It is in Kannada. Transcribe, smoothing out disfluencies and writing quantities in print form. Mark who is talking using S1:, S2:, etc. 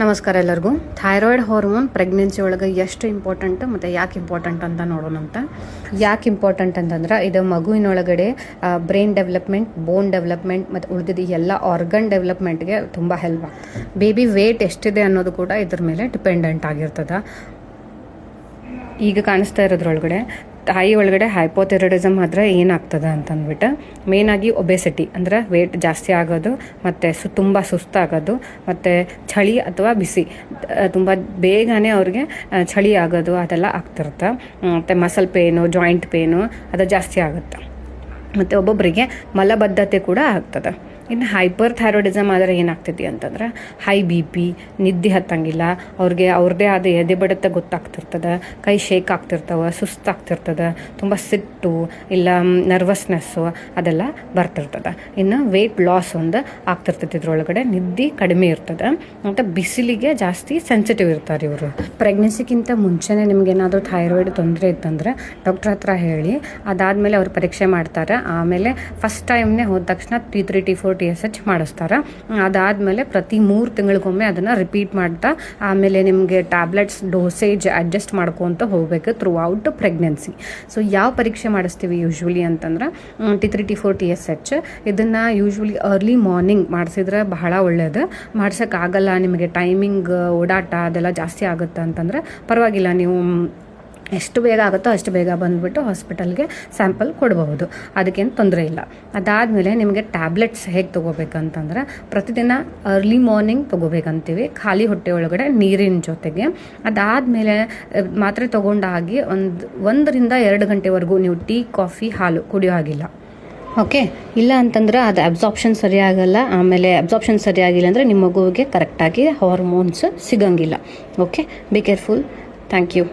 S1: ನಮಸ್ಕಾರ ಎಲ್ಲರಿಗೂ. ಥೈರಾಯ್ಡ್ ಹಾರ್ಮೋನ್ ಪ್ರೆಗ್ನೆನ್ಸಿ ಒಳಗೆ ಎಷ್ಟು ಇಂಪಾರ್ಟೆಂಟ್ ಮತ್ತು ಯಾಕೆ ಇಂಪಾರ್ಟೆಂಟ್ ಅಂತ ನೋಡೋಣಂತ. ಯಾಕೆ ಇಂಪಾರ್ಟೆಂಟ್ ಅಂತಂದ್ರೆ ಇದು ಮಗುವಿನೊಳಗಡೆ ಬ್ರೈನ್ ಡೆವಲಪ್ಮೆಂಟ್, ಬೋನ್ ಡೆವಲಪ್ಮೆಂಟ್ ಮತ್ತು ಉಳಿದಿದ್ದು ಎಲ್ಲ ಆರ್ಗನ್ ಡೆವಲಪ್ಮೆಂಟ್ಗೆ ತುಂಬ ಹೆಲ್ಪ್ ಆಗ್ತದೆ. ಬೇಬಿ ವೇಟ್ ಎಷ್ಟಿದೆ ಅನ್ನೋದು ಕೂಡ ಇದ್ರ ಮೇಲೆ ಡಿಪೆಂಡೆಂಟ್ ಆಗಿರ್ತದೆ. ಈಗ ಕಾಣಿಸ್ತಾ ಇರೋದ್ರೊಳಗಡೆ ತಾಯಿ ಒಳಗಡೆ ಹೈಪೋಥೈರಾಯ್ಡಿಸಮ್ ಆದ್ರೆ ಏನಾಗ್ತದೆ ಅಂತಂದ್ಬಿಟ್ಟು ಮೇಯ್ನಾಗಿ ಒಬೆಸಿಟಿ ಅಂದರೆ ವೇಟ್ ಜಾಸ್ತಿ ಆಗೋದು ಮತ್ತು ತುಂಬ ಸುಸ್ತಾಗೋದು ಮತ್ತು ಚಳಿ ಅಥವಾ ಬಿಸಿ ತುಂಬ ಬೇಗನೆ ಅವ್ರಿಗೆ ಚಳಿ ಆಗೋದು ಅದೆಲ್ಲ ಆಗ್ತಿರುತ್ತೆ. ಮತ್ತು ಮಸಲ್ ಪೇನು, ಜಾಯಿಂಟ್ ಪೇನು ಅದು ಜಾಸ್ತಿ ಆಗುತ್ತೆ. ಮತ್ತು ಒಬ್ಬೊಬ್ಬರಿಗೆ ಮಲಬದ್ಧತೆ ಕೂಡ ಆಗ್ತದೆ. ಇನ್ನು ಹೈಪರ್ ಥೈರಾಯ್ಡಿಸಮ್ ಆದರೆ ಏನಾಗ್ತೈತಿ ಅಂತಂದ್ರೆ ಹೈ ಬಿ ಪಿ, ನಿದ್ದೆ ಹತ್ತಂಗಿಲ್ಲ, ಅವ್ರಿಗೆ ಅವ್ರದ್ದೇ ಆದ ಎದೆ ಬಡಿತ ಗೊತ್ತಾಗ್ತಿರ್ತದೆ, ಕೈ ಶೇಕ್ ಆಗ್ತಿರ್ತವೆ, ಸುಸ್ತಾಗ್ತಿರ್ತದೆ, ತುಂಬ ಸಿಟ್ಟು ಇಲ್ಲ ನರ್ವಸ್ನೆಸ್ಸು ಅದೆಲ್ಲ ಬರ್ತಿರ್ತದೆ. ಇನ್ನು ವೆಯ್ಟ್ ಲಾಸ್ ಒಂದು ಆಗ್ತಿರ್ತೈತಿ. ಇದ್ರೊಳಗಡೆ ನಿದ್ದೆ ಕಡಿಮೆ ಇರ್ತದೆ ಮತ್ತು ಬಿಸಿಲಿಗೆ ಜಾಸ್ತಿ ಸೆನ್ಸಿಟಿವ್ ಇರ್ತಾರೆ ಇವರು. ಪ್ರೆಗ್ನೆನ್ಸಿಗಿಂತ ಮುಂಚೆನೇ ನಿಮ್ಗೇನಾದರೂ ಥೈರಾಯ್ಡ್ ತೊಂದರೆ ಇತ್ತಂದರೆ ಡಾಕ್ಟ್ರ್ ಹತ್ರ ಹೇಳಿ, ಅದಾದಮೇಲೆ ಅವ್ರು ಪರೀಕ್ಷೆ ಮಾಡ್ತಾರೆ. ಆಮೇಲೆ ಫಸ್ಟ್ ಟೈಮ್ನೇ ಹೋದ ತಕ್ಷಣ T3 T4 TSH ಮಾಡಿಸ್ತಾರೆ. ಅದಾದಮೇಲೆ ಪ್ರತಿ 3 ತಿಂಗಳಿಗೊಮ್ಮೆ ಅದನ್ನು ರಿಪೀಟ್ ಮಾಡ್ತಾ ಆಮೇಲೆ ನಿಮಗೆ ಟ್ಯಾಬ್ಲೆಟ್ಸ್ ಡೋಸೇಜ್ ಅಡ್ಜಸ್ಟ್ ಮಾಡ್ಕೊತ ಹೋಗಬೇಕು ಥ್ರೂ ಔಟ್ ಪ್ರೆಗ್ನೆನ್ಸಿ. ಸೊ ಯಾವ ಪರೀಕ್ಷೆ ಮಾಡಿಸ್ತೀವಿ ಯೂಶ್ವಲಿ ಅಂತಂದ್ರೆ T3 T4 TSH. ಇದನ್ನು ಯೂಶ್ವಲಿ ಅರ್ಲಿ ಮಾರ್ನಿಂಗ್ ಮಾಡಿಸಿದ್ರೆ ಬಹಳ ಒಳ್ಳೆಯದು. ಮಾಡ್ಸೋಕ್ಕಾಗಲ್ಲ, ನಿಮಗೆ ಟೈಮಿಂಗ್ ಓಡಾಟ ಅದೆಲ್ಲ ಜಾಸ್ತಿ ಆಗುತ್ತೆ ಅಂತಂದರೆ ಪರವಾಗಿಲ್ಲ, ನೀವು ಎಷ್ಟು ಬೇಗ ಆಗುತ್ತೋ ಅಷ್ಟು ಬೇಗ ಬಂದುಬಿಟ್ಟು ಹಾಸ್ಪಿಟಲ್ಗೆ ಸ್ಯಾಂಪಲ್ ಕೊಡಬಹುದು, ಅದಕ್ಕೇನು ತೊಂದರೆ ಇಲ್ಲ. ಅದಾದಮೇಲೆ ನಿಮಗೆ ಟ್ಯಾಬ್ಲೆಟ್ಸ್ ಹೇಗೆ ತೊಗೋಬೇಕಂತಂದ್ರೆ ಪ್ರತಿದಿನ ಅರ್ಲಿ ಮಾರ್ನಿಂಗ್ ತೊಗೋಬೇಕಂತೀವಿ, ಖಾಲಿ ಹೊಟ್ಟೆ ಒಳಗಡೆ ನೀರಿನ ಜೊತೆಗೆ. ಅದಾದಮೇಲೆ ಮಾತ್ರೆ ತೊಗೊಂಡಾಗಿ 1 ರಿಂದ 2 ಗಂಟೆವರೆಗೂ ನೀವು ಟೀ, ಕಾಫಿ, ಹಾಲು ಕುಡಿಯೋ ಹಾಗಿಲ್ಲ. ಓಕೆ, ಇಲ್ಲ ಅಂತಂದ್ರೆ ಅದು ಅಬ್ಸಾರ್ಪ್ಷನ್ ಸರಿಯಾಗಲ್ಲ. ಆಮೇಲೆ ಅಬ್ಸಾರ್ಪ್ಷನ್ ಸರಿಯಾಗಿಲ್ಲ ಅಂದರೆ ನಿಮ್ಮ ಮಗುವಿಗೆ ಕರೆಕ್ಟಾಗಿ ಹಾರ್ಮೋನ್ಸ್ ಸಿಗಂಗಿಲ್ಲ. Okay, be careful. Thank you.